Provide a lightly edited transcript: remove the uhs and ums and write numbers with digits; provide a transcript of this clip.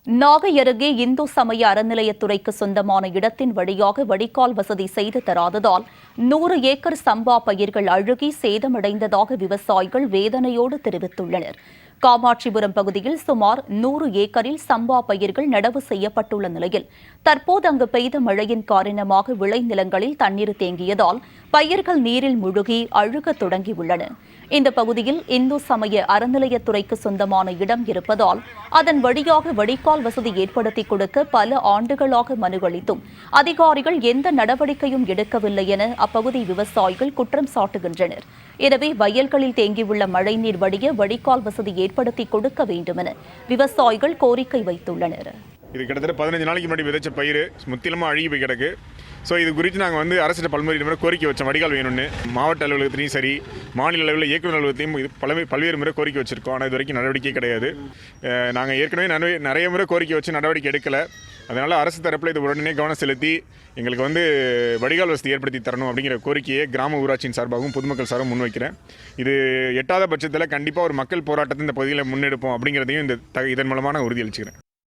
நாகை அருகே இந்து சமய அறநிலையத்துறைக்கு சொந்தமான இடத்தின் வழியாக வடிகால் வசதி செய்து தராததால் 100 ஏக்கர் சம்பா பயிர்கள் அழுகி சேதமடைந்ததாக விவசாயிகள் வேதனையோடு தெரிவித்துள்ளனர். காமாட்சிபுரம் பகுதியில் சுமார் 100 ஏக்கரில் சம்பா பயிர்கள் நடவு செய்யப்பட்டுள்ள நிலையில் தற்போது அங்கு பெய்த மழையின் காரணமாக விளைநிலங்களில் தண்ணீர் தேங்கியதால் பயிர்கள் நீரில் முழுகி அழுகத் தொடங்கியுள்ளன. இந்த பகுதியில் இந்து சமய அறநிலையத்துறைக்கு சொந்தமான இடம் இருப்பதால் அதன் வழியாக வடிகால் வசதி ஏற்படுத்தி கொடுக்க பல ஆண்டுகளாக மனு அளித்தும் அதிகாரிகள் எந்த நடவடிக்கையும் எடுக்கவில்லை என அப்பகுதி விவசாயிகள் குற்றம் சாட்டுகின்றனர். எனவே வயல்களில் தேங்கியுள்ள மழைநீர் வடிய வடிகால் வசதி ஏற்படுத்தி கொடுக்க வேண்டும் என விவசாயிகள் கோரிக்கை வைத்துள்ளனர். இது கிட்டத்தட்ட 15 நாளைக்கு முன்னாடி விதைச்ச பயிர் முற்றிலுமாக அழுகி போய் கிடக்கு. ஸோ இது குறித்து நாங்கள் அரசிட்ட பல்வேறு முறை கோரிக்கை வச்சோம். வடிகால் வேணும்னு மாவட்ட அலுவலகத்திலையும் சரி, மாநில அளவில் இயக்குநர் அலுவலகத்தையும் பல்வேறு முறை கோரிக்கை வச்சுருக்கோம். ஆனால் இது வரைக்கும் நடவடிக்கை கிடையாது. நாங்கள் ஏற்கனவே நிறைய முறை கோரிக்கை வச்சு நடவடிக்கை எடுக்கலை. அதனால் அரசு தரப்பில் இது உடனே கவனம் செலுத்தி எங்களுக்கு வடிகால் வசதி ஏற்படுத்தி தரணும் அப்படிங்கிற கோரிக்கையை கிராம ஊராட்சியின் சார்பாகவும் பொதுமக்கள் சார்பாகவும் முன்வைக்கிறேன். இது எட்டாத பட்சத்தில் கண்டிப்பாக ஒரு மக்கள் போராட்டத்தை இந்த பகுதியில் முன்னெடுப்போம் அப்படிங்கிறதையும் இதன் மூலமாக நான் உறுதியளிச்சுக்கிறேன்.